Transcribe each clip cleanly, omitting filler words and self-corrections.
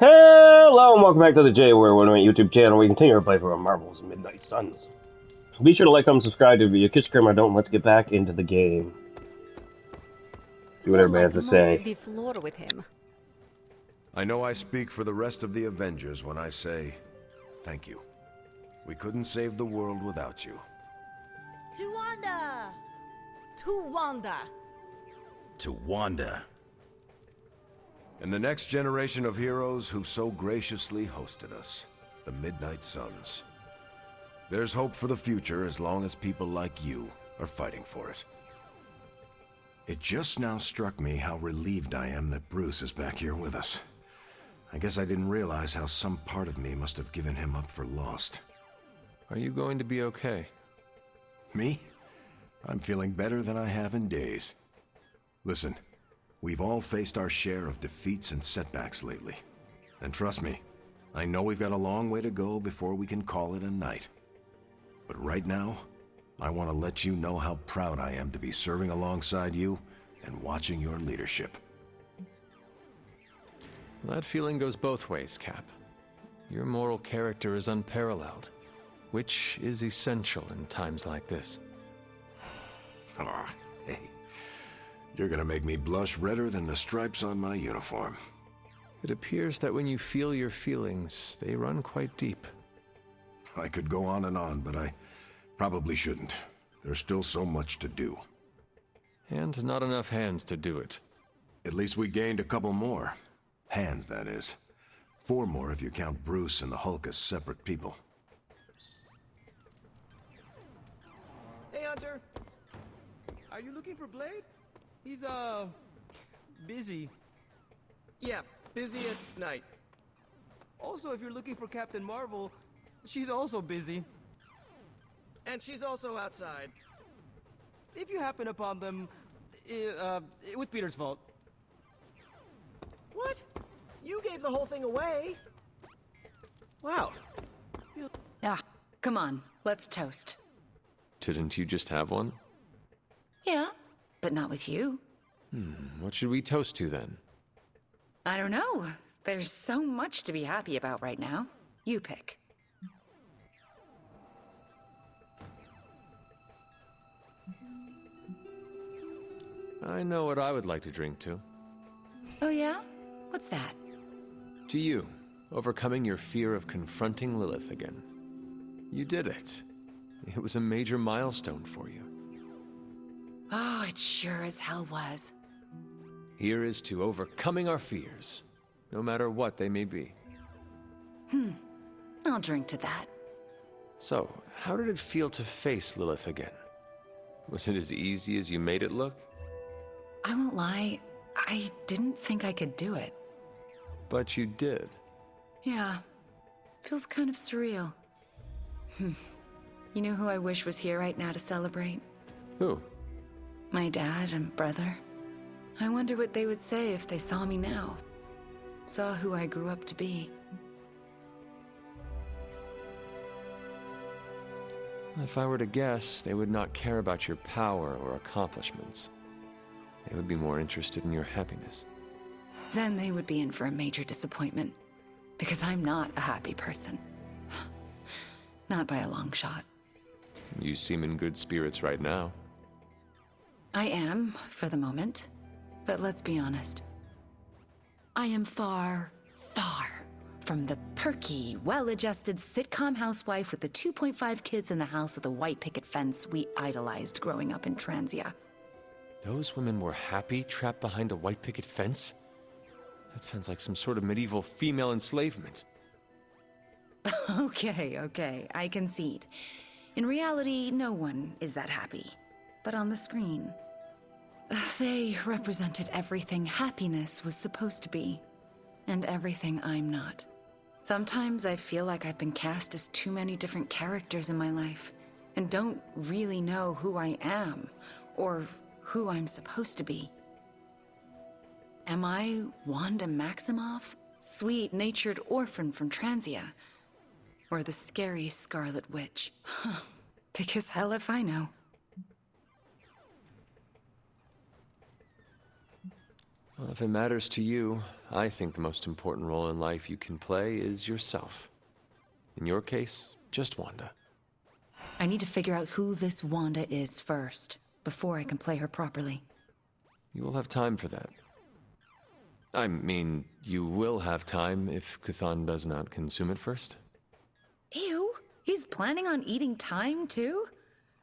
Hello and welcome back to the J-Ware One YouTube channel. We continue our playthrough of Marvel's Midnight Suns. Be sure to like, comment, subscribe to be a Kiss Screamer. Don't let's get back into the game. See what More everybody has like to mop say. the floor with him. I know I speak for the rest of the Avengers when I say thank you. We couldn't save the world without you. To Wanda! To Wanda! To Wanda. And the next generation of heroes who've so graciously hosted us, the Midnight Suns. There's hope for the future as long as people like you are fighting for it. It just now struck me how relieved I am that Bruce is back here with us. I guess I didn't realize how some part of me must have given him up for lost. Are you going to be okay? Me? I'm feeling better than I have in days. Listen, we've all faced our share of defeats and setbacks lately. And trust me, I know we've got a long way to go before we can call it a night. But right now, I want to let you know how proud I am to be serving alongside you and watching your leadership. That feeling goes both ways, Cap. Your moral character is unparalleled, which is essential in times like this. Ah, hey. You're gonna make me blush redder than the stripes on my uniform. It appears that when you feel your feelings, they run quite deep. I could go on, but I probably shouldn't. There's still so much to do. And not enough hands to do it. At least we gained a couple more. Hands, that is. 4 more if you count Bruce and the Hulk as separate people. Hey, Hunter. Are you looking for Blade? He's, busy. Yeah, busy at night. Also, if you're looking for Captain Marvel, she's also busy. And she's also outside. If you happen upon them, it was Peter's fault. What? You gave the whole thing away? Wow. Ah, come on, let's toast. Didn't you just have one? Yeah, but not with you. What should we toast to then? I don't know. There's so much to be happy about right now. You pick. I know what I would like to drink to. Oh yeah? What's that? To you, overcoming your fear of confronting Lilith again. You did it. It was a major milestone for you. Oh, it sure as hell was. Here is to overcoming our fears, no matter what they may be. I'll drink to that. So, how did it feel to face Lilith again? Was it as easy as you made it look? I won't lie, I didn't think I could do it. But you did. Yeah, feels kind of surreal. You know who I wish was here right now to celebrate? Who? My dad and brother. I wonder what they would say if they saw me now. Saw who I grew up to be. If I were to guess, they would not care about your power or accomplishments. They would be more interested in your happiness. Then they would be in for a major disappointment. Because I'm not a happy person. Not by a long shot. You seem in good spirits right now. I am, for the moment. But let's be honest. I am far, far from the perky, well-adjusted sitcom housewife with the 2.5 kids in the house of the white picket fence we idolized growing up in Transia. Those women were happy trapped behind a white picket fence? That sounds like some sort of medieval female enslavement. Okay, I concede. In reality, no one is that happy. But on the screen, they represented everything happiness was supposed to be, and everything I'm not. Sometimes I feel like I've been cast as too many different characters in my life, and don't really know who I am, or who I'm supposed to be. Am I Wanda Maximoff, sweet-natured orphan from Transia? Or the scary Scarlet Witch? Because hell if I know. Well, if it matters to you, I think the most important role in life you can play is yourself. In your case, just Wanda. I need to figure out who this Wanda is first, before I can play her properly. You will have time for that. I mean, you will have time if Cthulhu does not consume it first. Ew, he's planning on eating time too?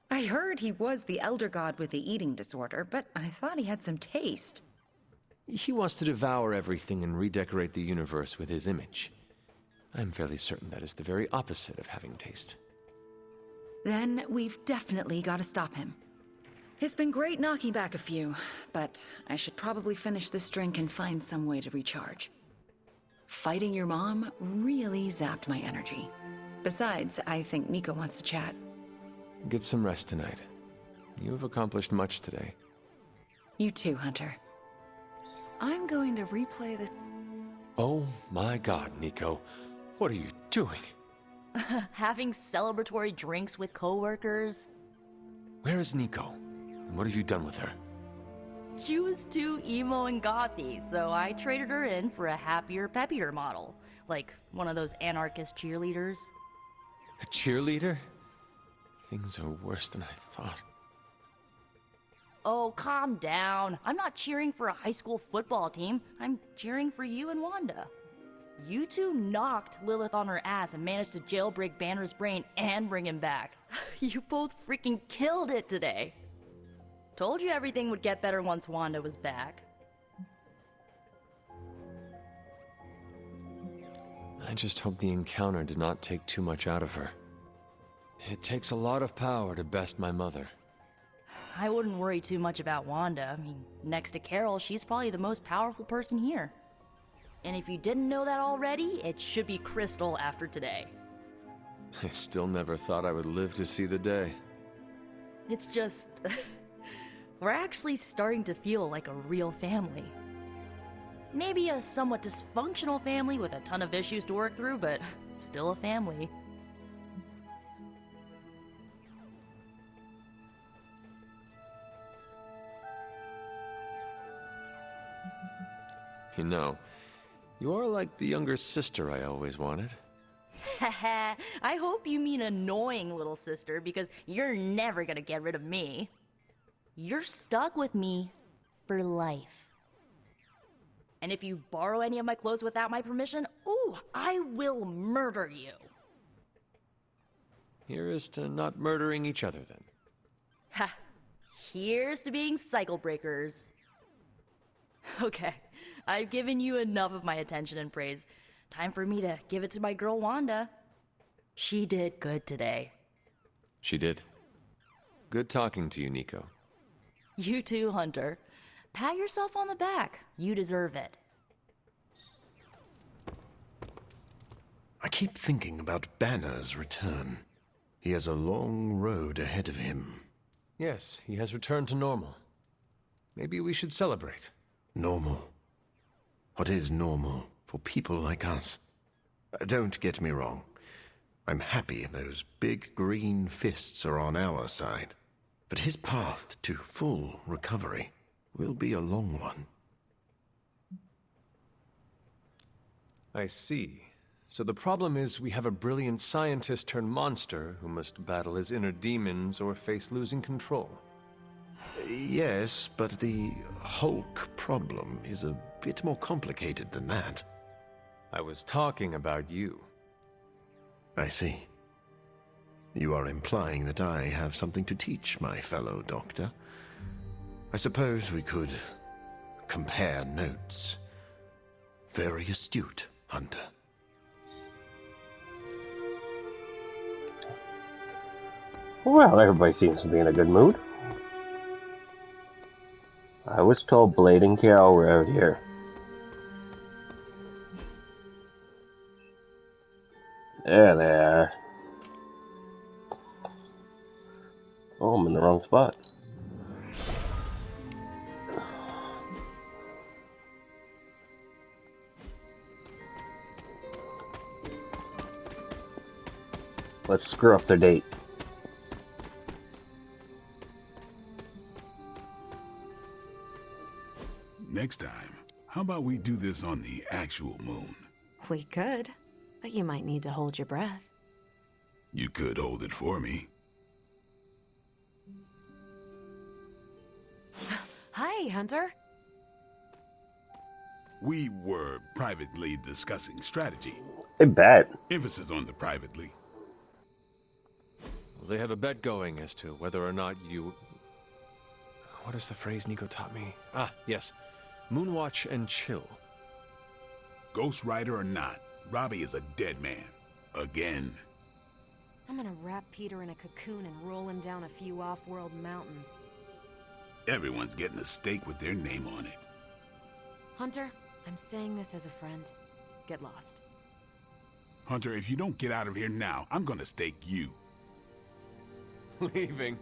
I heard he was the Elder God with the eating disorder, but I thought he had some taste. He wants to devour everything and redecorate the universe with his image. I'm fairly certain that is the very opposite of having taste. Then we've definitely got to stop him. It's been great knocking back a few, but I should probably finish this drink and find some way to recharge. Fighting your mom really zapped my energy. Besides, I think Nico wants to chat. Get some rest tonight. You have accomplished much today. You too, Hunter. I'm going to replay this. Oh my god, Nico. What are you doing? Having celebratory drinks with coworkers. Where is Nico? And what have you done with her? She was too emo and gothy, so I traded her in for a happier, peppier model. Like one of those anarchist cheerleaders. A cheerleader? Things are worse than I thought. Oh, calm down. I'm not cheering for a high school football team. I'm cheering for you and Wanda. You two knocked Lilith on her ass and managed to jailbreak Banner's brain and bring him back. You both freaking killed it today. Told you everything would get better once Wanda was back. I just hope the encounter did not take too much out of her. It takes a lot of power to best my mother. I wouldn't worry too much about Wanda. I mean, next to Carol, she's probably the most powerful person here. And if you didn't know that already, it should be Crystal after today. I still never thought I would live to see the day. It's just... we're actually starting to feel like a real family. Maybe a somewhat dysfunctional family with a ton of issues to work through, but still a family. You know, you are like the younger sister I always wanted. Haha, I hope you mean annoying little sister, because you're never gonna get rid of me. You're stuck with me for life. And if you borrow any of my clothes without my permission, ooh, I will murder you. Here is to not murdering each other then. Ha, here's to being cycle breakers. Okay, I've given you enough of my attention and praise. Time for me to give it to my girl Wanda. She did good today. She did. Good talking to you, Nico. You too, Hunter. Pat yourself on the back. You deserve it. I keep thinking about Banner's return. He has a long road ahead of him. Yes, he has returned to normal. Maybe we should celebrate. Normal. What is normal for people like us? Don't get me wrong. I'm happy those big green fists are on our side. But his path to full recovery will be a long one. I see. So the problem is we have a brilliant scientist turned monster who must battle his inner demons or face losing control. Yes, but the Hulk problem is a bit more complicated than that. I was talking about you. I see. You are implying that I have something to teach my fellow doctor. I suppose we could compare notes. Very astute, Hunter. Well, everybody seems to be in a good mood. I was told Blade and Carol were out here. There they are. Oh, I'm in the wrong spot. Let's screw up their date. Next time How about we do this on the actual moon? We could, but you might need to hold your breath. You could hold it for me. Hi, Hunter. We were privately discussing strategy. I bet. Emphasis on the privately. They have a bet going as to whether or not you... What is the phrase Nico taught me? Ah, yes. Moonwatch and chill. Ghost Rider or not, Robbie is a dead man. Again. I'm gonna wrap Peter in a cocoon and roll him down a few off-world mountains. Everyone's getting a stake with their name on it. Hunter, I'm saying this as a friend. Get lost. Hunter, if you don't get out of here now, I'm gonna stake you. Leaving.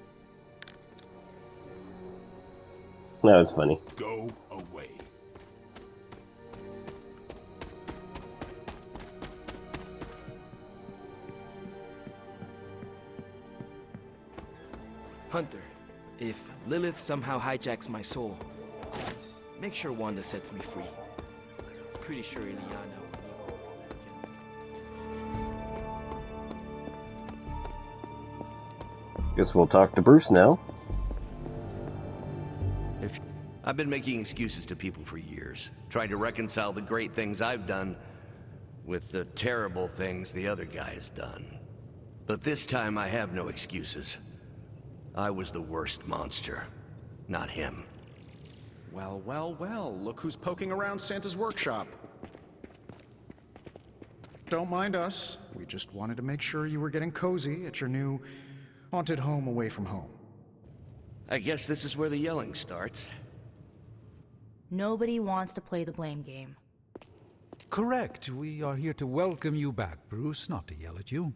That was funny. Go away. Hunter, if Lilith somehow hijacks my soul, make sure Wanda sets me free. Pretty sure Ileana Guess we'll talk to Bruce now. I've been making excuses to people for years, trying to reconcile the great things I've done with the terrible things the other guy's done. But this time I have no excuses. I was the worst monster, not him. Well, well, well, look who's poking around Santa's workshop. Don't mind us. We just wanted to make sure you were getting cozy at your new haunted home away from home. I guess this is where the yelling starts. Nobody wants to play the blame game. Correct. We are here to welcome you back, Bruce, not to yell at you.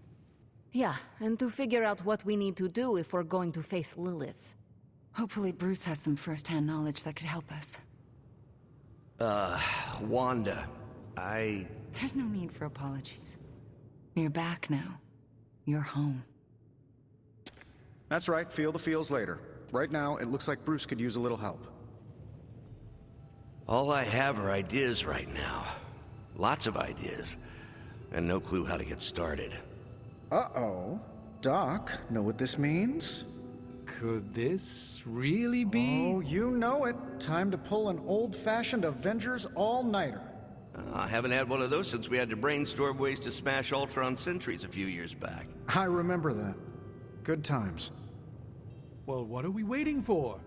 Yeah, and to figure out what we need to do if we're going to face Lilith. Hopefully Bruce has some first-hand knowledge that could help us. Wanda, There's no need for apologies. You're back now. You're home. That's right, feel the feels later. Right now, it looks like Bruce could use a little help. All I have are ideas right now. Lots of ideas. And no clue how to get started. Uh-oh. Doc, know what this means? Could this really be? Oh, you know it. Time to pull an old-fashioned Avengers all-nighter. I haven't had one of those since we had to brainstorm ways to smash Ultron sentries a few years back. I remember that. Good times. Well, what are we waiting for?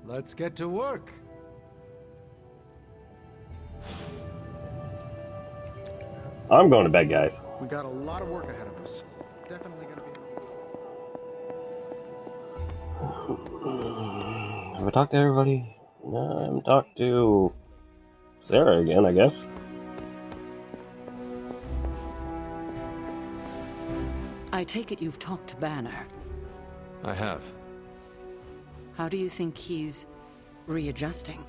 Let's get to work. I'm going to bed, guys. We got a lot of work ahead of us. Definitely gonna be... Have I talked to everybody? No, I haven't talked to Sarah again, I guess. I take it you've talked to Banner. I have. How do you think he's readjusting?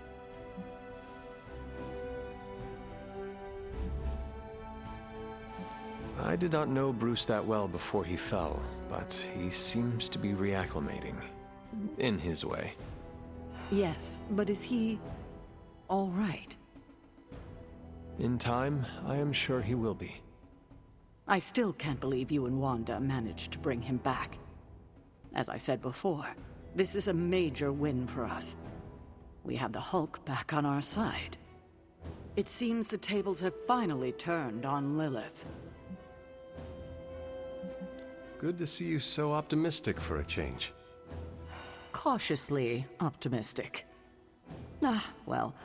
I did not know Bruce that well before he fell, but he seems to be reacclimating. In his way. Yes, but is he all right? In time, I am sure he will be. I still can't believe you and Wanda managed to bring him back. As I said before, this is a major win for us. We have the Hulk back on our side. It seems the tables have finally turned on Lilith. Good to see you so optimistic for a change. Cautiously optimistic. Well,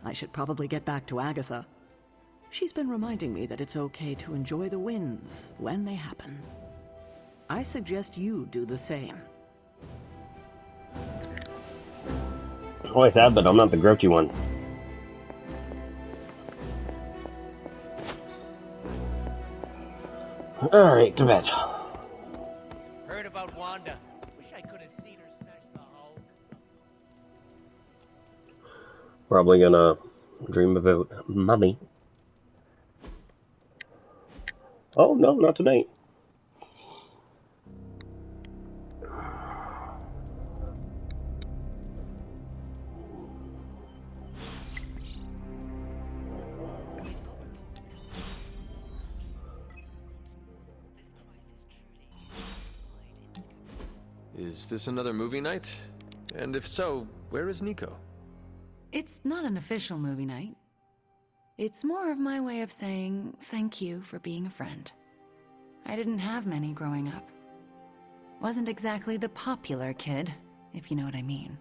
I should probably get back to Agatha. She's been reminding me that it's okay to enjoy the wins when they happen. I suggest you do the same. Always have, but I'm not the grouchy one. Alright, to bed. Heard about Wanda. Wish I could have seen her smash the Hulk. Probably gonna dream about Mummy. Oh, no, not tonight. Is this another movie night? And if so, where is Nico? It's not an official movie night. It's more of my way of saying thank you for being a friend. I didn't have many growing up. Wasn't exactly the popular kid, if you know what I mean.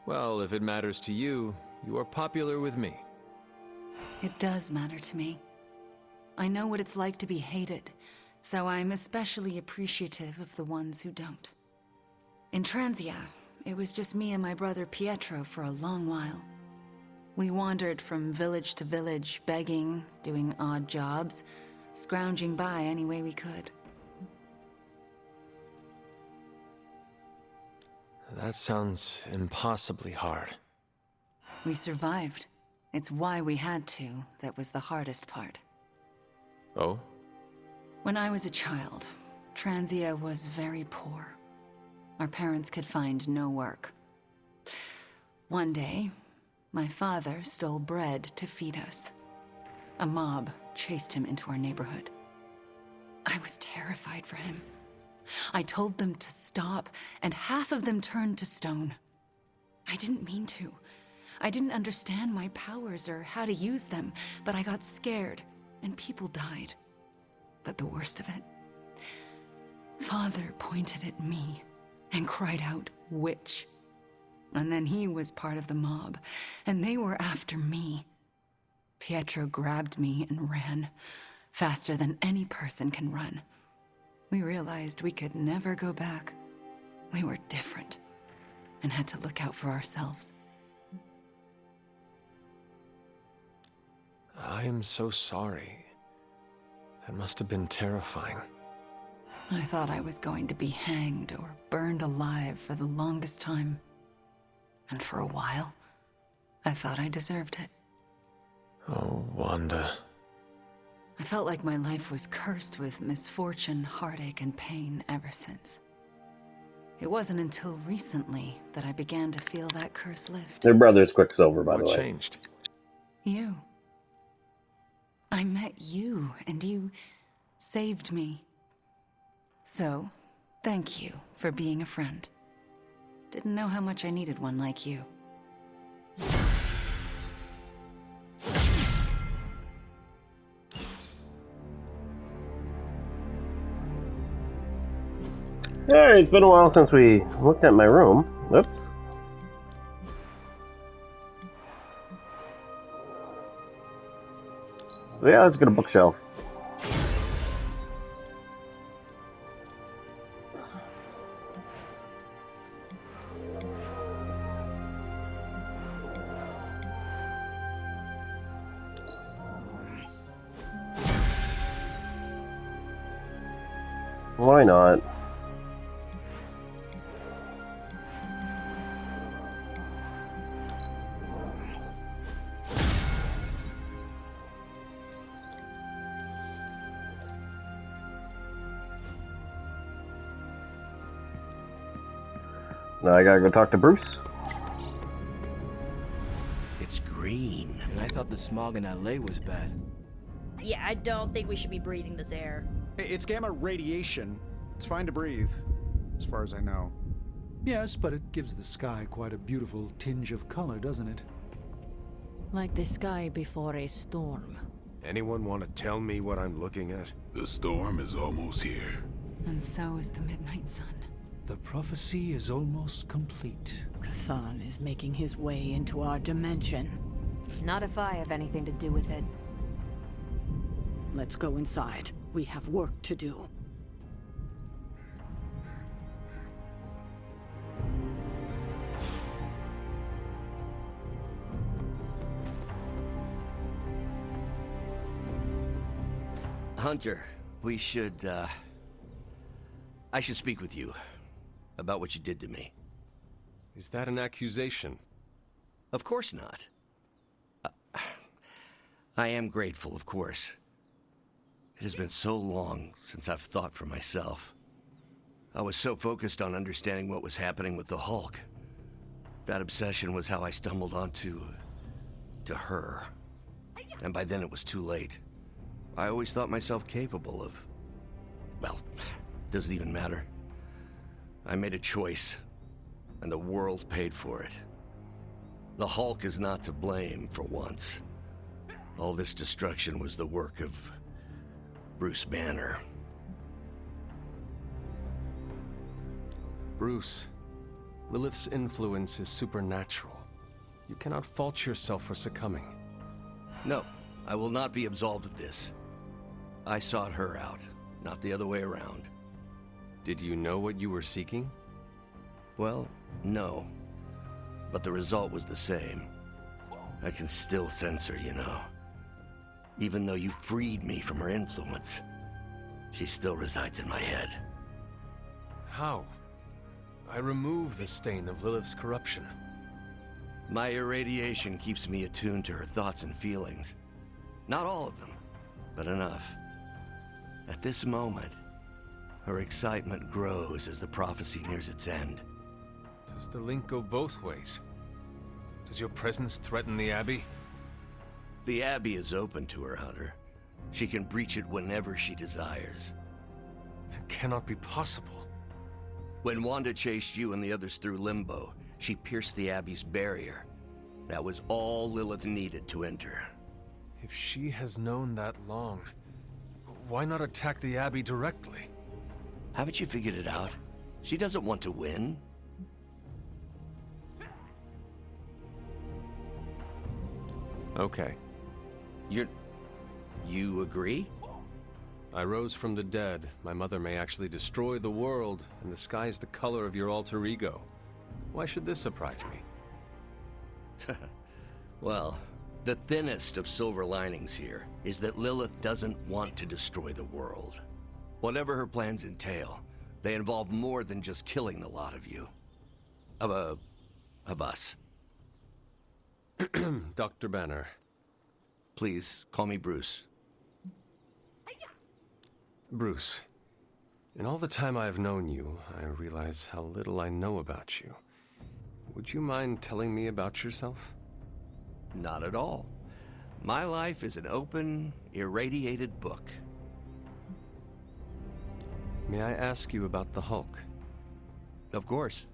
Well, if it matters to you, you are popular with me. It does matter to me. I know what it's like to be hated, so I'm especially appreciative of the ones who don't. In Transia, it was just me and my brother Pietro for a long while. We wandered from village to village, begging, doing odd jobs, scrounging by any way we could. That sounds impossibly hard. We survived. It's why we had to that was the hardest part. Oh? When I was a child, Transia was very poor. Our parents could find no work. One day, my father stole bread to feed us. A mob chased him into our neighborhood. I was terrified for him. I told them to stop, and half of them turned to stone. I didn't mean to. I didn't understand my powers or how to use them, but I got scared, and people died. But the worst of it, Father pointed at me and cried out, "Witch." And then he was part of the mob, and they were after me. Pietro grabbed me and ran, faster than any person can run. We realized we could never go back. We were different, and had to look out for ourselves. I am so sorry. That must have been terrifying. I thought I was going to be hanged or burned alive for the longest time. And for a while, I thought I deserved it. Oh, Wanda. I felt like my life was cursed with misfortune, heartache, and pain ever since. It wasn't until recently that I began to feel that curse lift. Their brother's Quicksilver, by the way. What changed? You. I met you, and you saved me. So, thank you for being a friend. Didn't know how much I needed one like you. Alright, it's been a while since we looked at my room. Oops. So yeah, let's get a bookshelf. Why not? Now I gotta go talk to Bruce. It's green. And I thought the smog in LA was bad. Yeah, I don't think we should be breathing this air. It's gamma radiation. It's fine to breathe, as far as I know. Yes, but it gives the sky quite a beautiful tinge of color, doesn't it? Like the sky before a storm. Anyone want to tell me what I'm looking at? The storm is almost here. And so is the Midnight Sun. The prophecy is almost complete. K'than is making his way into our dimension. Not if I have anything to do with it. Let's go inside. We have work to do. Hunter, we should, I should speak with you about what you did to me. Is that an accusation? Of course not. I am grateful, of course. It has been so long since I've thought for myself. I was so focused on understanding what was happening with the Hulk. That obsession was how I stumbled onto her. And by then it was too late. I always thought myself capable of well, doesn't even matter. I made a choice, and the world paid for it. The Hulk is not to blame for once. All this destruction was the work of Bruce Banner. Bruce, Lilith's influence is supernatural. You cannot fault yourself for succumbing. No, I will not be absolved of this. I sought her out, not the other way around. Did you know what you were seeking? Well, no. But the result was the same. I can still sense her, you know. Even though you freed me from her influence, she still resides in my head. How? I remove the stain of Lilith's corruption. My irradiation keeps me attuned to her thoughts and feelings. Not all of them, but enough. At this moment, her excitement grows as the prophecy nears its end. Does the link go both ways? Does your presence threaten the Abbey? The Abbey is open to her, Hunter. She can breach it whenever she desires. That cannot be possible. When Wanda chased you and the others through Limbo, she pierced the Abbey's barrier. That was all Lilith needed to enter. If she has known that long, why not attack the Abbey directly? Haven't you figured it out? She doesn't want to win. Okay. You agree? I rose from the dead. My mother may actually destroy the world, and the sky is the color of your alter ego. Why should this surprise me? Well, the thinnest of silver linings here is that Lilith doesn't want to destroy the world. Whatever her plans entail, they involve more than just killing the lot of you. Of us. Dr. Banner. Please, call me Bruce. Bruce, in all the time I've known you, I realize how little I know about you. Would you mind telling me about yourself? Not at all. My life is an open, irradiated book. May I ask you about the Hulk? Of course.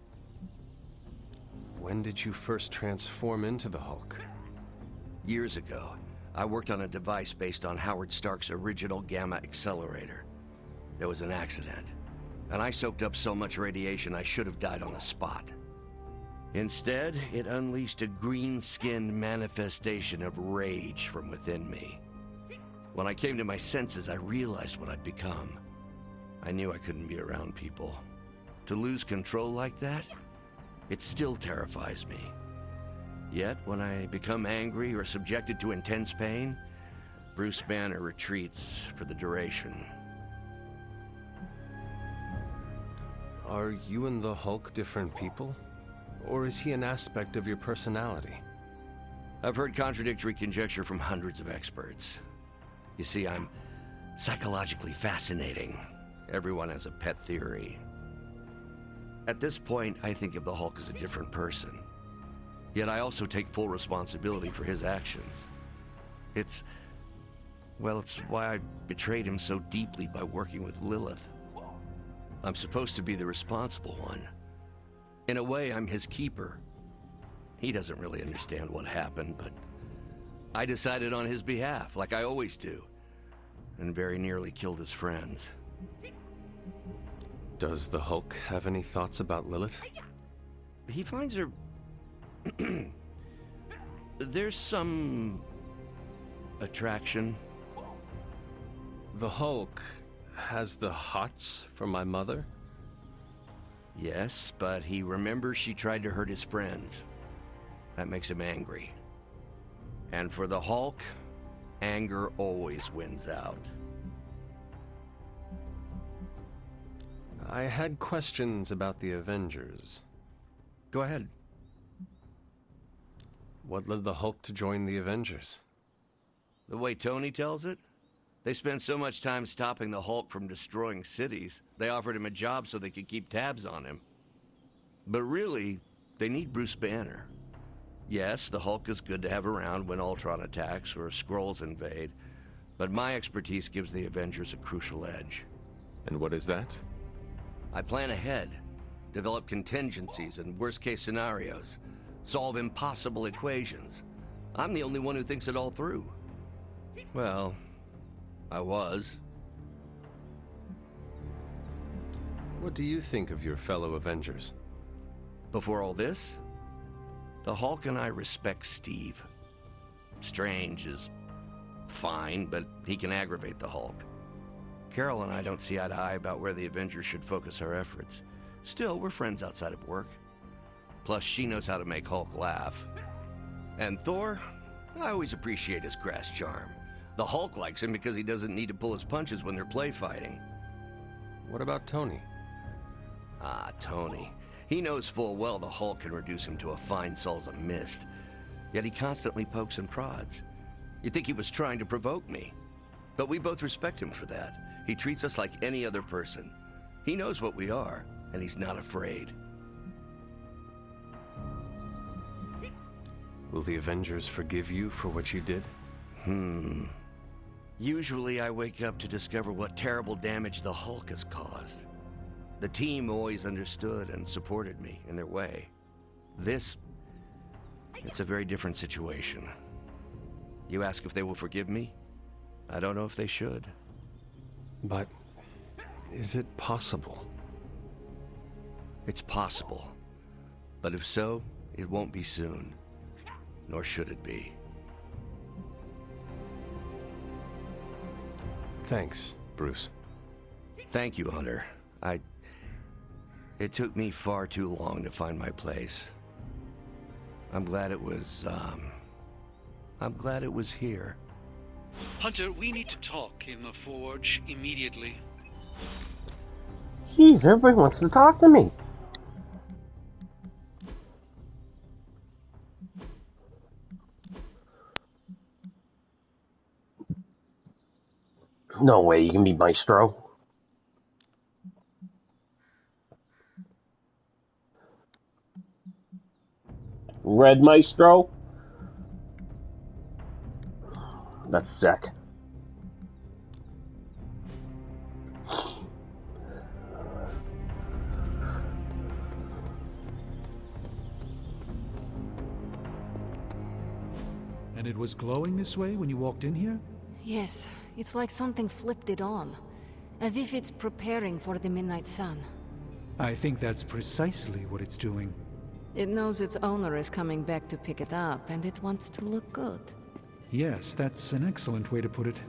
When did you first transform into the Hulk? Years ago. I worked on a device based on Howard Stark's original gamma accelerator. There was an accident, and I soaked up so much radiation I should have died on the spot. Instead, it unleashed a green-skinned manifestation of rage from within me. When I came to my senses, I realized what I'd become. I knew I couldn't be around people. To lose control like that, it still terrifies me. Yet, when I become angry or subjected to intense pain, Bruce Banner retreats for the duration. Are you and the Hulk different people? Or is he an aspect of your personality? I've heard contradictory conjecture from hundreds of experts. You see, I'm psychologically fascinating. Everyone has a pet theory. At this point, I think of the Hulk as a different person. Yet I also take full responsibility for his actions. It's why I betrayed him so deeply by working with Lilith. I'm supposed to be the responsible one. In a way, I'm his keeper. He doesn't really understand what happened, but I decided on his behalf, like I always do, and very nearly killed his friends. Does the Hulk have any thoughts about Lilith? He finds her... There's some... attraction. The Hulk has the hots for my mother? Yes, but he remembers she tried to hurt his friends. That makes him angry. And for the Hulk, anger always wins out. I had questions about the Avengers. Go ahead. What led the Hulk to join the Avengers? The way Tony tells it, they spent so much time stopping the Hulk from destroying cities, they offered him a job so they could keep tabs on him. But really, they need Bruce Banner. Yes, the Hulk is good to have around when Ultron attacks or Skrulls invade, but my expertise gives the Avengers a crucial edge. And what is that? I plan ahead, develop contingencies and worst-case scenarios, solve impossible equations. I'm the only one who thinks it all through. Well, I was. What do you think of your fellow Avengers? Before all this, the Hulk and I respect Steve. Strange is fine, but he can aggravate the Hulk. Carol and I don't see eye to eye about where the Avengers should focus our efforts. Still, we're friends outside of work. Plus, she knows how to make Hulk laugh. And Thor, I always appreciate his crass charm. The Hulk likes him because he doesn't need to pull his punches when they're play fighting. What about Tony? Ah, Tony. He knows full well the Hulk can reduce him to a fine Salsa mist. Yet he constantly pokes and prods. You'd think he was trying to provoke me. But we both respect him for that. He treats us like any other person. He knows what we are, and he's not afraid. Will the Avengers forgive you for what you did? Usually I wake up to discover what terrible damage the Hulk has caused. The team always understood and supported me in their way. It's a very different situation. You ask if they will forgive me? I don't know if they should. But is it possible? It's possible. But if so, it won't be soon. Nor should it be. Thanks, Bruce. Thank you, Hunter. It took me far too long to find my place. I'm glad it was here. Hunter, we need to talk in the Forge immediately. Jeez, everybody wants to talk to me. No way you can be Maestro. Red Maestro? That's sick. And it was glowing this way when you walked in here? Yes, it's like something flipped it on. As if it's preparing for the midnight sun. I think that's precisely what it's doing. It knows its owner is coming back to pick it up, and it wants to look good. Yes, that's an excellent way to put it.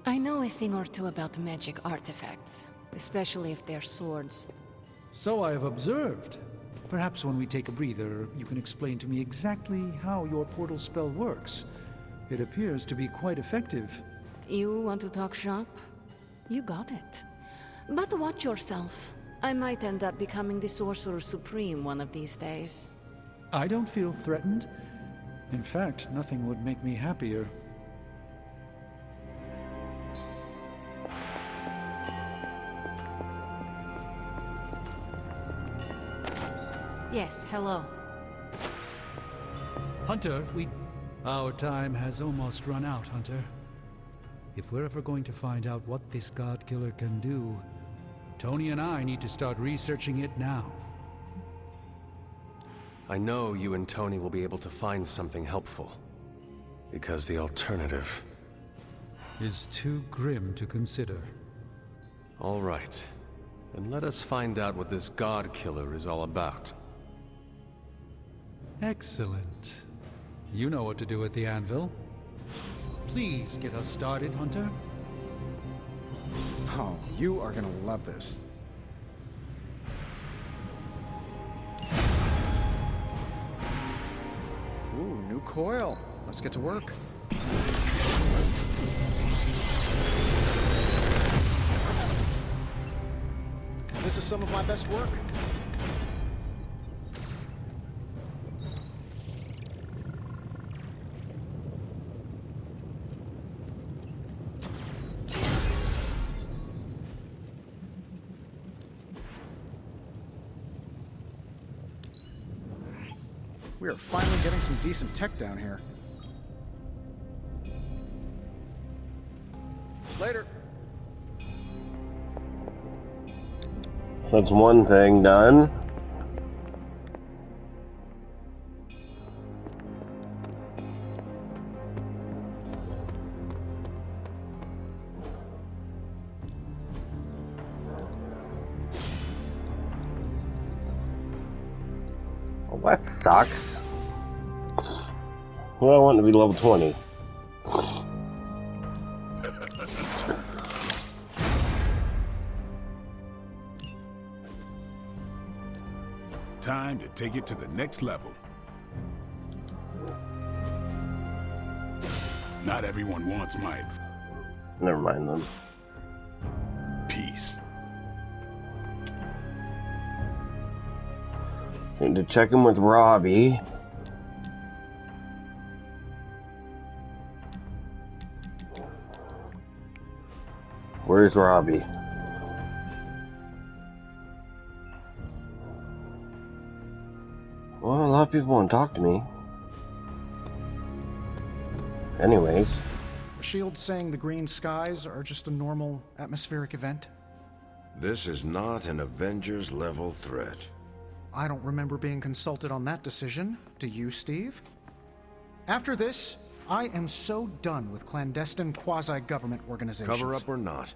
I know a thing or two about magic artifacts, especially if they're swords. So I have observed. Perhaps when we take a breather, you can explain to me exactly how your portal spell works. It appears to be quite effective. You want to talk shop? You got it. But watch yourself. I might end up becoming the Sorcerer Supreme one of these days. I don't feel threatened. In fact, nothing would make me happier. Yes, hello. Hunter, Our time has almost run out, Hunter. If we're ever going to find out what this God Killer can do, Tony and I need to start researching it now. I know you and Tony will be able to find something helpful. Because the alternative is too grim to consider. All right. Then let us find out what this God Killer is all about. Excellent. You know what to do with the anvil. Please get us started, Hunter. Oh, you are gonna love this. Ooh, new coil. Let's get to work. This is some of my best work. We are finally getting some decent tech down here. Later. That's one thing done. Well, that sucks. Well, I want to be level 20. Time to take it to the next level. Not everyone wants my... Never mind them. Peace. Need to check in with Robbie. Where's Robbie? Well, a lot of people want to talk to me. Anyways. Shield's saying the green skies are just a normal atmospheric event? This is not an Avengers-level threat. I don't remember being consulted on that decision. Do you, Steve? After this, I am so done with clandestine quasi-government organizations. Cover up or not,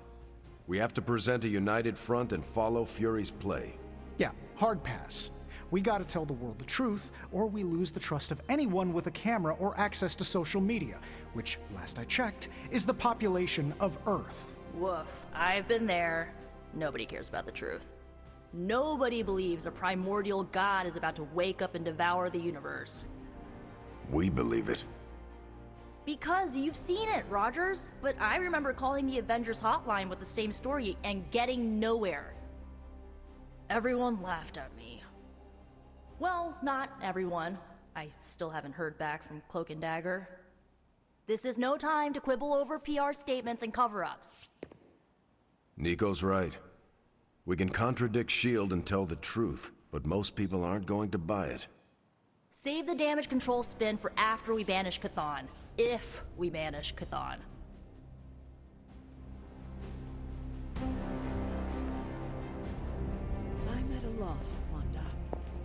we have to present a united front and follow Fury's play. Yeah, hard pass. We gotta tell the world the truth, or we lose the trust of anyone with a camera or access to social media, which, last I checked, is the population of Earth. Woof. I've been there. Nobody cares about the truth. Nobody believes a primordial god is about to wake up and devour the universe. We believe it. Because you've seen it, Rogers. But I remember calling the Avengers hotline with the same story and getting nowhere. Everyone laughed at me. Well, not everyone. I still haven't heard back from Cloak and Dagger. This is no time to quibble over PR statements and cover-ups. Nico's right. We can contradict S.H.I.E.L.D. and tell the truth, but most people aren't going to buy it. Save the damage control spin for after we banish Chthon. If we banish Chthon. I'm at a loss, Wanda.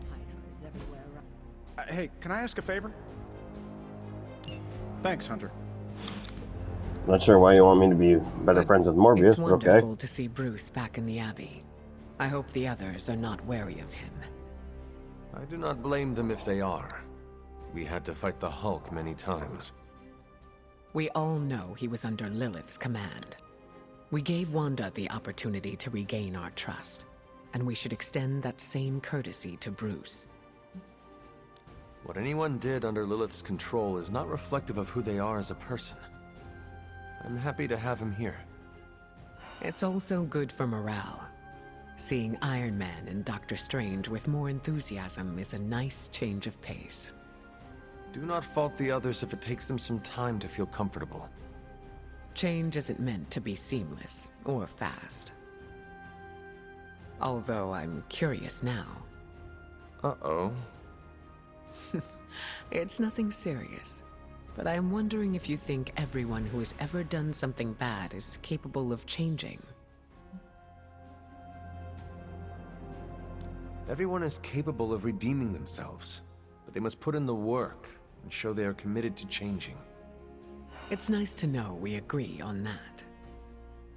Hydra is everywhere around. Hey, can I ask a favor? Thanks, Hunter. Not sure why you want me to be better friends with Morbius, It's but wonderful okay. to see Bruce back in the Abbey. I hope the others are not wary of him. I do not blame them if they are. We had to fight the Hulk many times. We all know he was under Lilith's command. We gave Wanda the opportunity to regain our trust, and we should extend that same courtesy to Bruce. What anyone did under Lilith's control is not reflective of who they are as a person. I'm happy to have him here. It's also good for morale. Seeing Iron Man and Doctor Strange with more enthusiasm is a nice change of pace. Do not fault the others if it takes them some time to feel comfortable. Change isn't meant to be seamless or fast. Although I'm curious now. Uh-oh. It's nothing serious, but I am wondering if you think everyone who has ever done something bad is capable of changing. Everyone is capable of redeeming themselves, but they must put in the work and show they are committed to changing. It's nice to know we agree on that.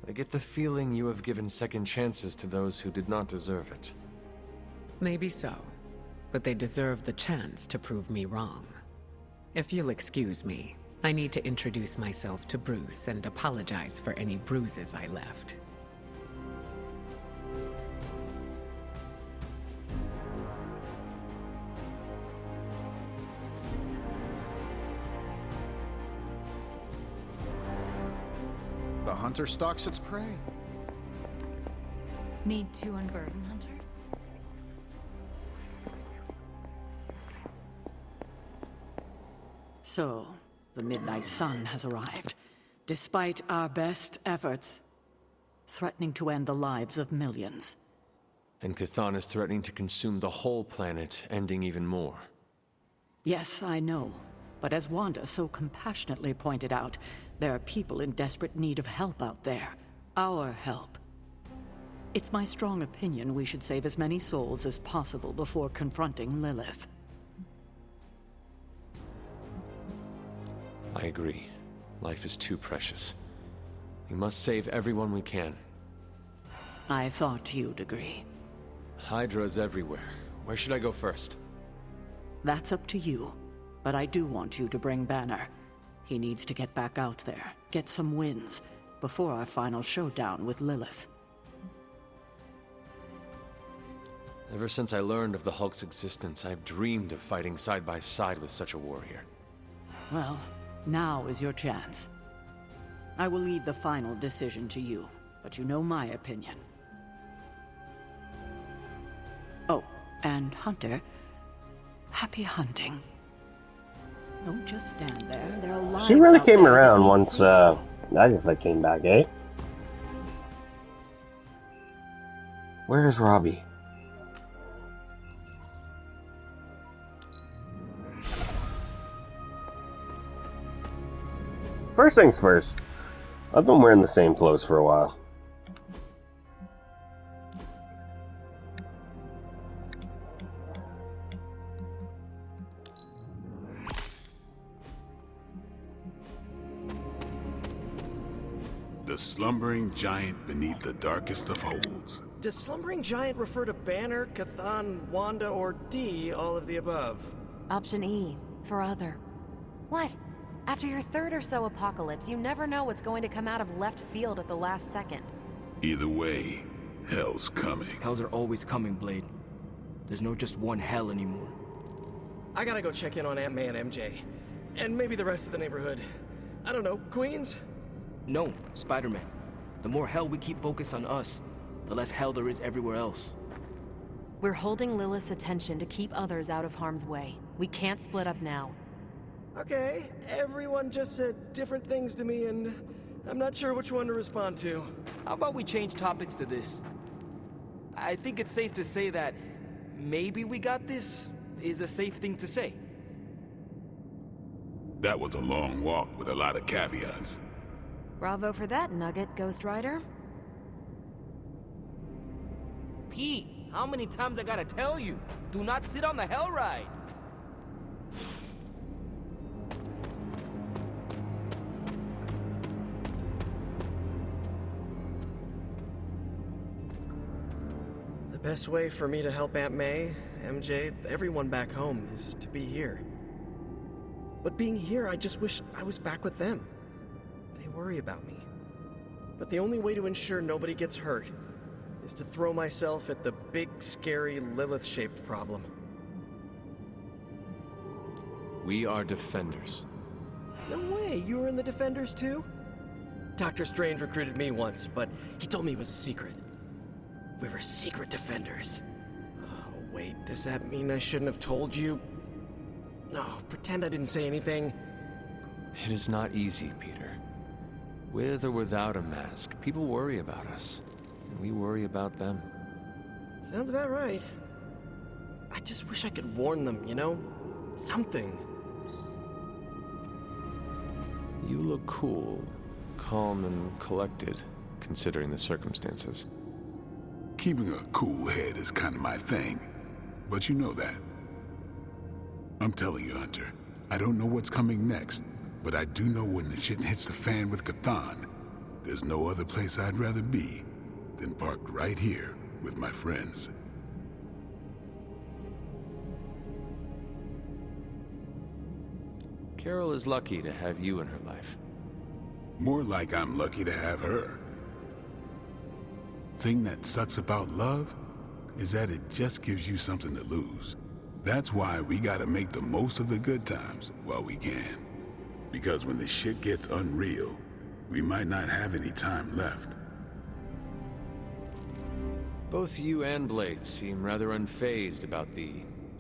I get the feeling you have given second chances to those who did not deserve it. Maybe so, but they deserve the chance to prove me wrong. If you'll excuse me, I need to introduce myself to Bruce and apologize for any bruises I left. The hunter stalks its prey. Need to unburden, Hunter? So, the Midnight Sun has arrived, despite our best efforts, threatening to end the lives of millions. And Chthon is threatening to consume the whole planet, ending even more. Yes, I know. But as Wanda so compassionately pointed out, there are people in desperate need of help out there. Our help. It's my strong opinion we should save as many souls as possible before confronting Lilith. I agree. Life is too precious. We must save everyone we can. I thought you'd agree. Hydra's everywhere. Where should I go first? That's up to you. But I do want you to bring Banner. He needs to get back out there, get some wins, before our final showdown with Lilith. Ever since I learned of the Hulk's existence, I've dreamed of fighting side by side with such a warrior. Well, now is your chance. I will leave the final decision to you, but you know my opinion. Oh, and Hunter, happy hunting. Don't just stand there. There are lives She really out came there around that once, I came back, eh? Where's Robbie? First things first, I've been wearing the same clothes for a while. The slumbering giant beneath the darkest of holds. Does slumbering giant refer to Banner, Chthon, Wanda, or D, all of the above? Option E, for other. What? After your third or so apocalypse, you never know what's going to come out of left field at the last second. Either way, hell's coming. Hells are always coming, Blade. There's no just one hell anymore. I gotta go check in on Aunt May and MJ. And maybe the rest of the neighborhood. I don't know, Queens? No, Spider-Man. The more hell we keep focused on us, the less hell there is everywhere else. We're holding Lilith's attention to keep others out of harm's way. We can't split up now. Okay, everyone just said different things to me, and I'm not sure which one to respond to. How about we change topics to this? I think it's safe to say that maybe we got this is a safe thing to say. That was a long walk with a lot of caveats. Bravo for that nugget, Ghost Rider. Pete, how many times I gotta tell you? Do not sit on the hell ride! The best way for me to help Aunt May, MJ, everyone back home is to be here. But being here, I just wish I was back with them. They worry about me. But the only way to ensure nobody gets hurt is to throw myself at the big, scary, Lilith-shaped problem. We are Defenders. No way, you were in the Defenders too? Dr. Strange recruited me once, but he told me it was a secret. We were secret Defenders. Oh, wait, does that mean I shouldn't have told you? No, pretend I didn't say anything. It is not easy, Peter. With or without a mask, people worry about us. And we worry about them. Sounds about right. I just wish I could warn them, you know? Something. You look cool, calm and collected, considering the circumstances. Keeping a cool head is kind of my thing, but you know that. I'm telling you, Hunter, I don't know what's coming next, but I do know when the shit hits the fan with Chthon, there's no other place I'd rather be than parked right here with my friends. Carol is lucky to have you in her life. More like I'm lucky to have her. Thing that sucks about love is that it just gives you something to lose. That's why we gotta make the most of the good times while we can. Because when the shit gets unreal, we might not have any time left. Both you and Blade seem rather unfazed about the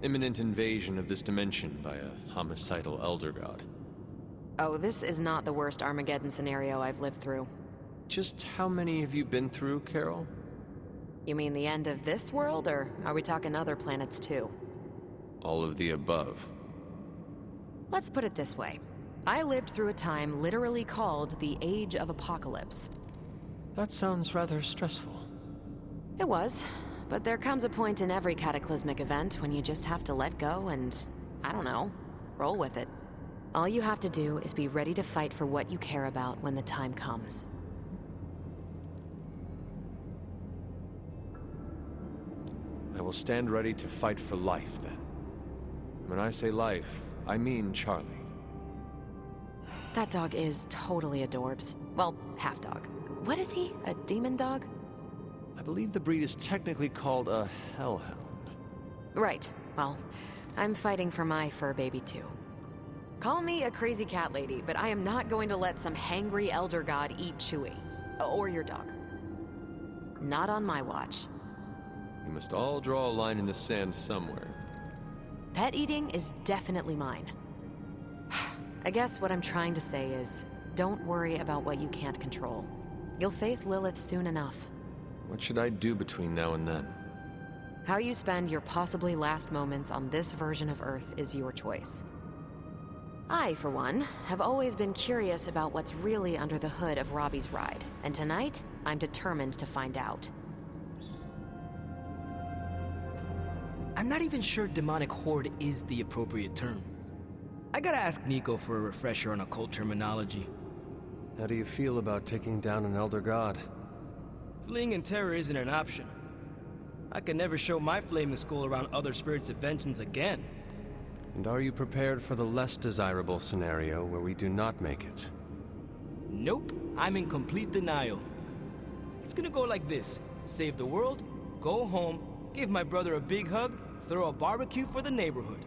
imminent invasion of this dimension by a homicidal elder god. Oh, this is not the worst Armageddon scenario I've lived through. Just how many have you been through, Carol? You mean the end of this world, or are we talking other planets too? All of the above. Let's put it this way. I lived through a time literally called the Age of Apocalypse. That sounds rather stressful. It was. But there comes a point in every cataclysmic event when you just have to let go and, I don't know, roll with it. All you have to do is be ready to fight for what you care about when the time comes. I will stand ready to fight for life, then. When I say life, I mean Charlie. That dog is totally adorbs. Well, half dog. What is he? A demon dog? I believe the breed is technically called a hellhound. Right. Well, I'm fighting for my fur baby too. Call me a crazy cat lady, but I am not going to let some hangry elder god eat Chewie. Or your dog. Not on my watch. We must all draw a line in the sand somewhere. Pet eating is definitely mine. I guess what I'm trying to say is, don't worry about what you can't control. You'll face Lilith soon enough. What should I do between now and then? How you spend your possibly last moments on this version of Earth is your choice. I, for one, have always been curious about what's really under the hood of Robbie's ride, and tonight, I'm determined to find out. I'm not even sure demonic horde is the appropriate term. I gotta ask Nico for a refresher on occult terminology. How do you feel about taking down an elder god? Fleeing in terror isn't an option. I can never show my flaming skull around other spirits' inventions again. And are you prepared for the less desirable scenario where we do not make it? Nope, I'm in complete denial. It's gonna go like this. Save the world, go home, give my brother a big hug, throw a barbecue for the neighborhood.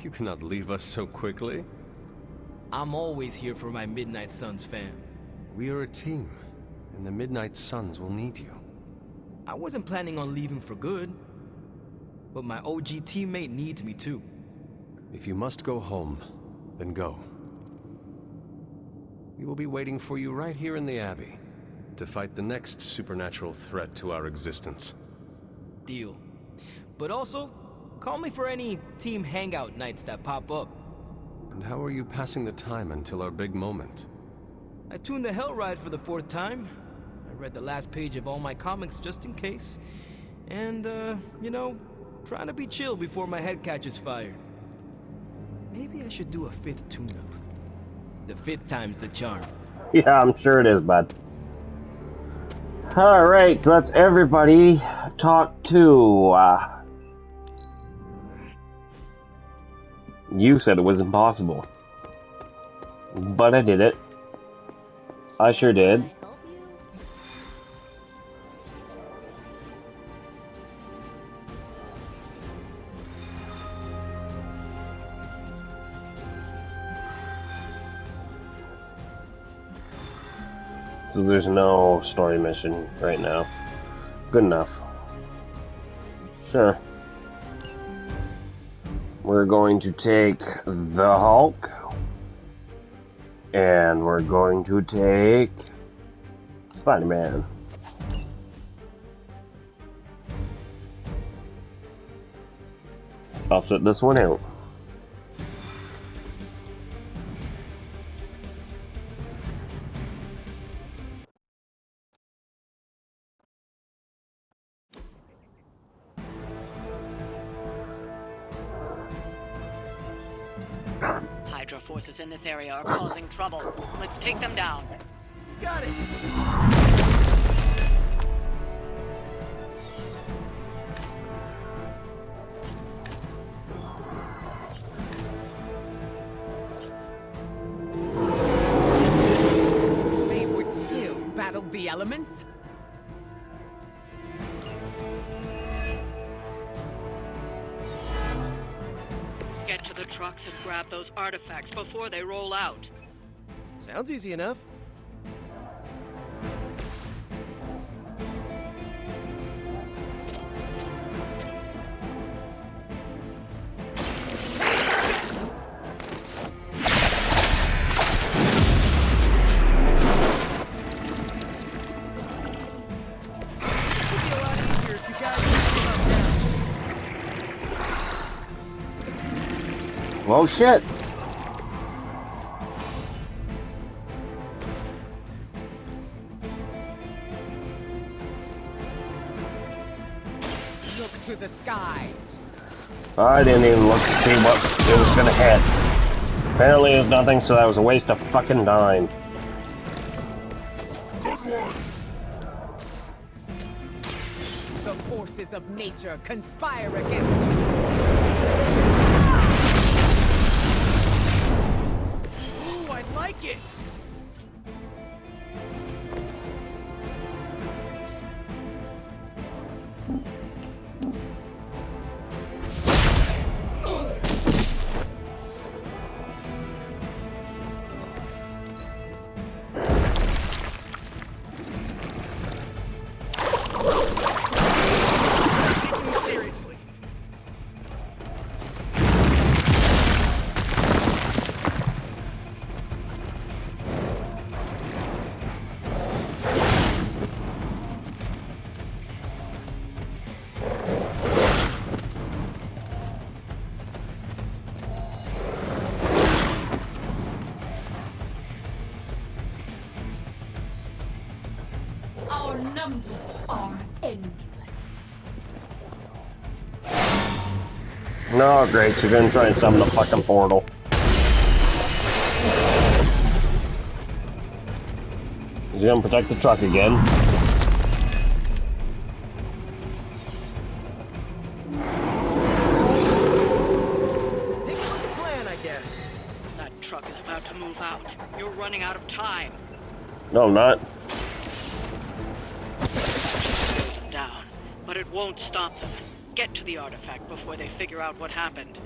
You cannot leave us so quickly. I'm always here for my Midnight Suns fam. We are a team, and the Midnight Suns will need you. I wasn't planning on leaving for good, but my OG teammate needs me too. If you must go home, then go. We will be waiting for you right here in the Abbey to fight the next supernatural threat to our existence. Deal. But also, call me for any team hangout nights that pop up. And how are you passing the time until our big moment? I tuned the Hell Ride for the 4th time. I read the last page of all my comics just in case. And, you know, trying to be chill before my head catches fire. Maybe I should do a 5th tune-up. The 5th time's the charm. Yeah, I'm sure it is, bud. Alright, so that's everybody talked to. You said it was impossible. But I did it. I sure did. So there's no story mission right now. Good enough. Sure. We're going to take the Hulk. And we're going to take Spider-Man. I'll set this one out. Hydra forces in this area are causing trouble. Let's take them down. Got it! They would still battle the elements? Get to the trucks and grab those artifacts before they roll out. Sounds easy enough. Well, shit. skies. I didn't even look to see what it was gonna hit. Apparently it was nothing, so that was a waste of fucking time. The forces of nature conspire against you. Ooh, I like it! Our numbers are endless. No, great, you're gonna try and summon the fucking portal. Is he gonna protect the truck again? Sticking with the plan, I guess. That truck is about to move out. You're running out of time. No, I'm not. Down, but it won't stop them. Get to the artifact before they figure out what happened.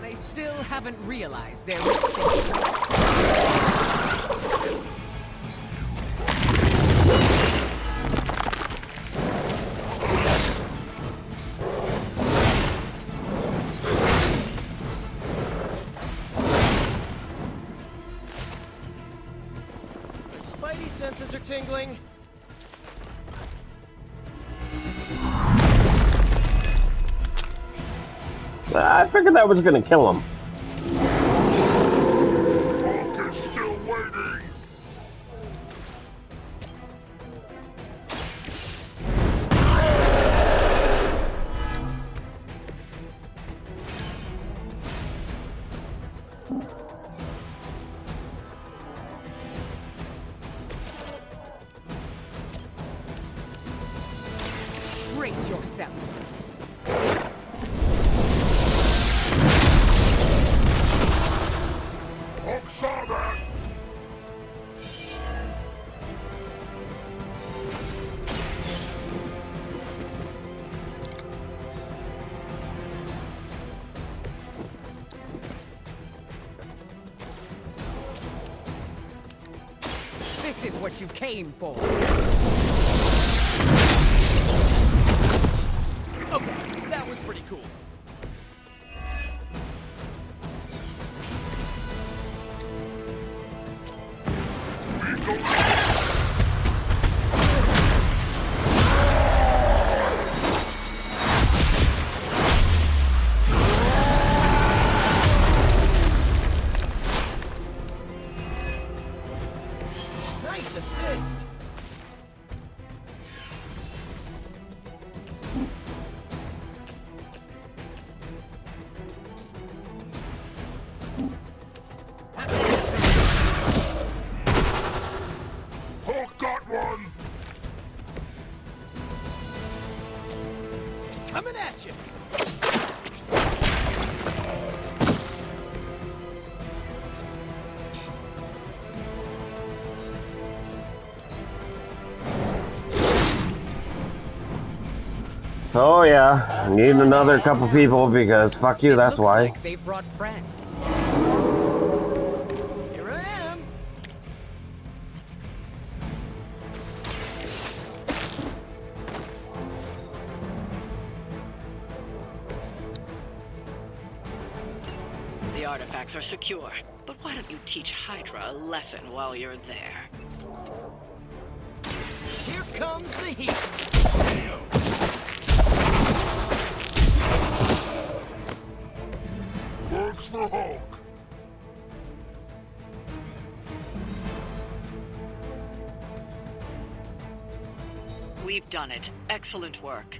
They still haven't realized their mistake. My spidey senses are tingling. I figured that was gonna kill him. Hulk is still waiting. Brace yourself. Hulk saw that. This is what you came for. Okay, that was pretty cool. Nice assist. Oh yeah, need another couple people because fuck you, that's why. Like they brought friends. Here I am. The artifacts are secure, but why don't you teach Hydra a lesson while you're there? Here comes the heat. Works for Hulk. We've done it. Excellent work.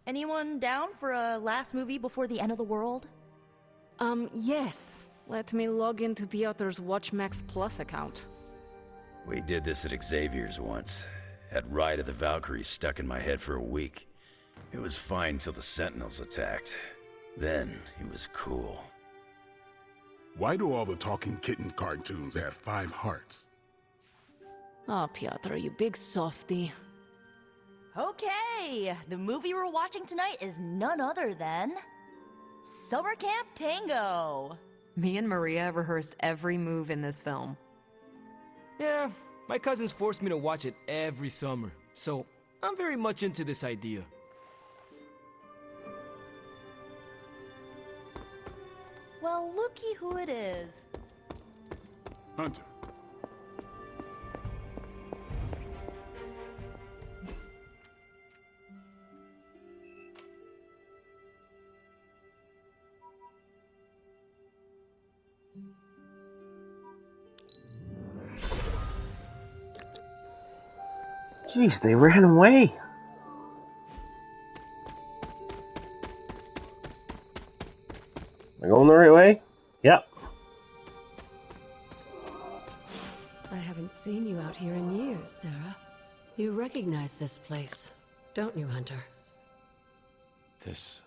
Anyone down for a last movie before the end of the world? Yes. Let me log into Piotr's WatchMax Plus account. We did this at Xavier's once. Had Ride of the Valkyries stuck in my head for a week. It was fine till the Sentinels attacked. Then it was cool. Why do all the talking kitten cartoons have 5 hearts? Oh, Piotr, you big softy. Okay, the movie we're watching tonight is none other than Summer Camp Tango. Me and Maria rehearsed every move in this film. Yeah, my cousins forced me to watch it every summer, so I'm very much into this idea. Well, looky who it is. Hunter. Jeez, they ran away. Am I going the right way? Yep. I haven't seen you out here in years, Sarah. You recognize this place, don't you, Hunter? This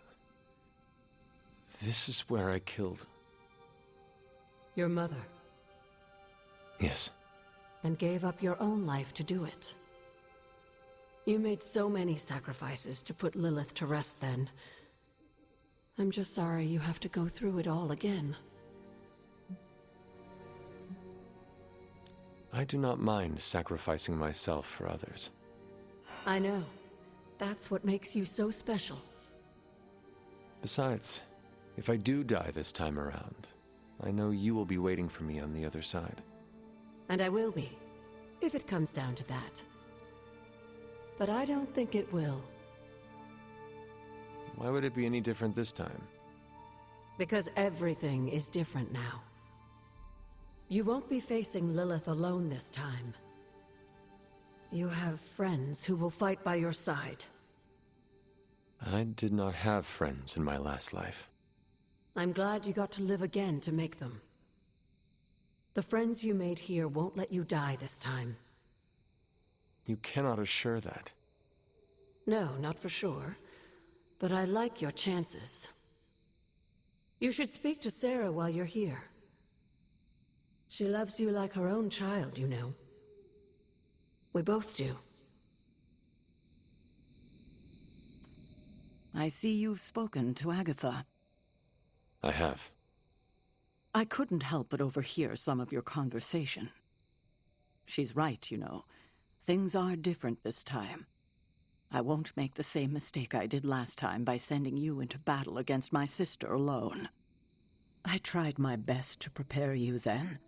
is where I killed. Your mother. Yes. And gave up your own life to do it. You made so many sacrifices to put Lilith to rest then. I'm just sorry you have to go through it all again. I do not mind sacrificing myself for others. I know. That's what makes you so special. Besides, if I do die this time around, I know you will be waiting for me on the other side. And I will be, if it comes down to that. But I don't think it will. Why would it be any different this time? Because everything is different now. You won't be facing Lilith alone this time. You have friends who will fight by your side. I did not have friends in my last life. I'm glad you got to live again to make them. The friends you made here won't let you die this time. You cannot assure that. No, not for sure. But I like your chances. You should speak to Sarah while you're here. She loves you like her own child, you know. We both do. I see you've spoken to Agatha. I have. I couldn't help but overhear some of your conversation. She's right, you know. Things are different this time. I won't make the same mistake I did last time by sending you into battle against my sister alone. I tried my best to prepare you then.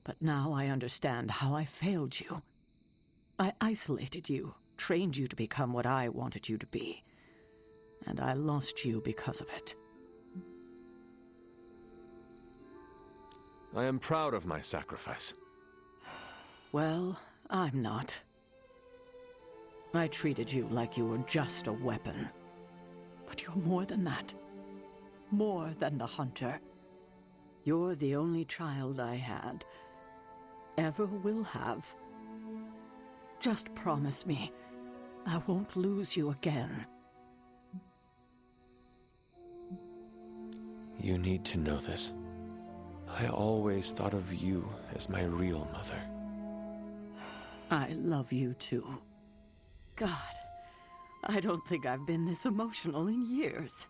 But now I understand how I failed you. I isolated you, trained you to become what I wanted you to be. And I lost you because of it. I am proud of my sacrifice. Well, I'm not. I treated you like you were just a weapon. But you're more than that. More than the hunter. You're the only child I had. Ever will have. Just promise me I won't lose you again. You need to know this. I always thought of you as my real mother. I love you too. God, I don't think I've been this emotional in years.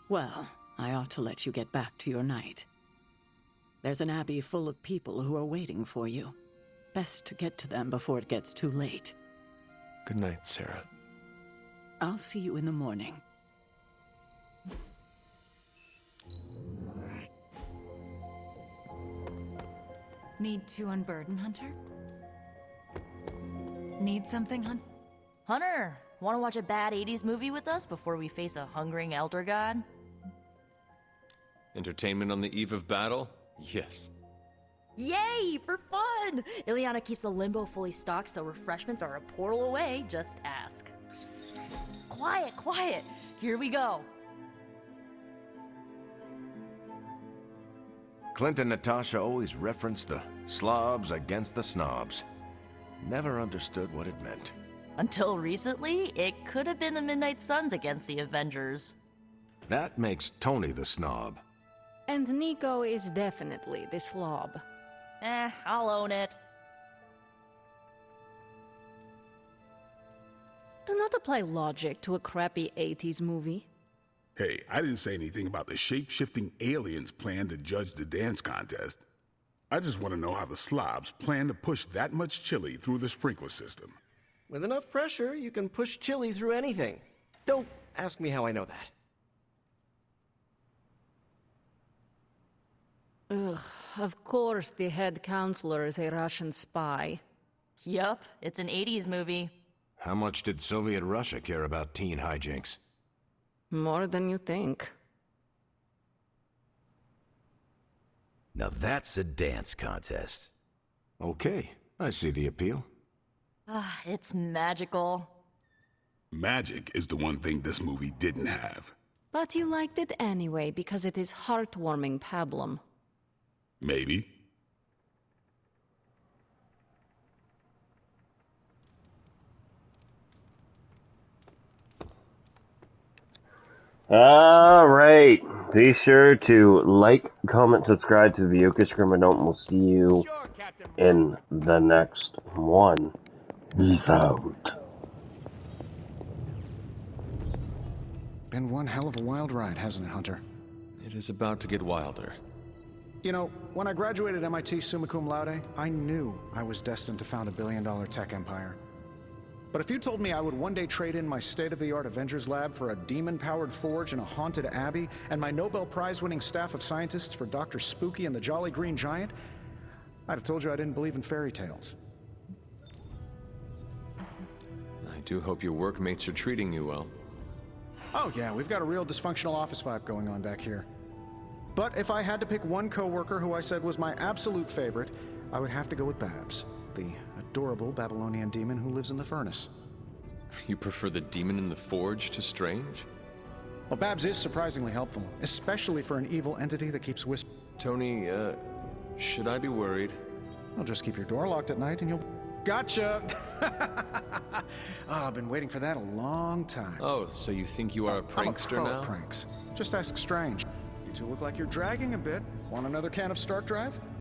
Well, I ought to let you get back to your night. There's an abbey full of people who are waiting for you. Best to get to them before it gets too late. Good night, Sarah. I'll see you in the morning. Need to unburden, Hunter? Need something, Hunter, want to watch a bad 80s movie with us before we face a hungering elder god? Entertainment on the eve of battle? Yes. Yay, for fun! Ileana keeps the limbo fully stocked, so refreshments are a portal away. Just ask. Quiet, quiet. Here we go. Clint and Natasha always referenced the slobs against the snobs. Never understood what it meant. Until recently, it could have been the Midnight Suns against the Avengers. That makes Tony the snob. And Nico is definitely the slob. I'll own it. Do not apply logic to a crappy 80s movie. Hey, I didn't say anything about the shape-shifting aliens' plan to judge the dance contest. I just want to know how the slobs plan to push that much chili through the sprinkler system. With enough pressure, you can push chili through anything. Don't ask me how I know that. Ugh, of course the head counselor is a Russian spy. Yup, it's an 80s movie. How much did Soviet Russia care about teen hijinks? More than you think. Now that's a dance contest. Okay, I see the appeal. It's magical. Magic is the one thing this movie didn't have. But you liked it anyway because it is heartwarming pablum. Maybe. Alright, be sure to like, comment, subscribe to the Yokish Grimmadome, and we'll see you in the next one. Peace out. Been one hell of a wild ride, hasn't it, Hunter? It is about to get wilder. You know, when I graduated MIT summa cum laude, I knew I was destined to found a billion-dollar tech empire. But if you told me I would one day trade in my state-of-the-art Avengers lab for a demon-powered forge in a haunted abbey, and my Nobel Prize-winning staff of scientists for Dr. Spooky and the Jolly Green Giant, I'd have told you I didn't believe in fairy tales. I do hope your workmates are treating you well. Oh yeah, we've got a real dysfunctional office vibe going on back here. But if I had to pick one coworker who I said was my absolute favorite, I would have to go with Babs, the adorable Babylonian demon who lives in the furnace. You prefer the demon in the forge to Strange? Well, Babs is surprisingly helpful, especially for an evil entity that keeps whispering. Tony, should I be worried? Well, just keep your door locked at night and you'll... Gotcha! I've been waiting for that a long time. Oh, so you think you are a prankster now? Pranks. Just ask Strange. You two look like you're dragging a bit. Want another can of Stark Drive?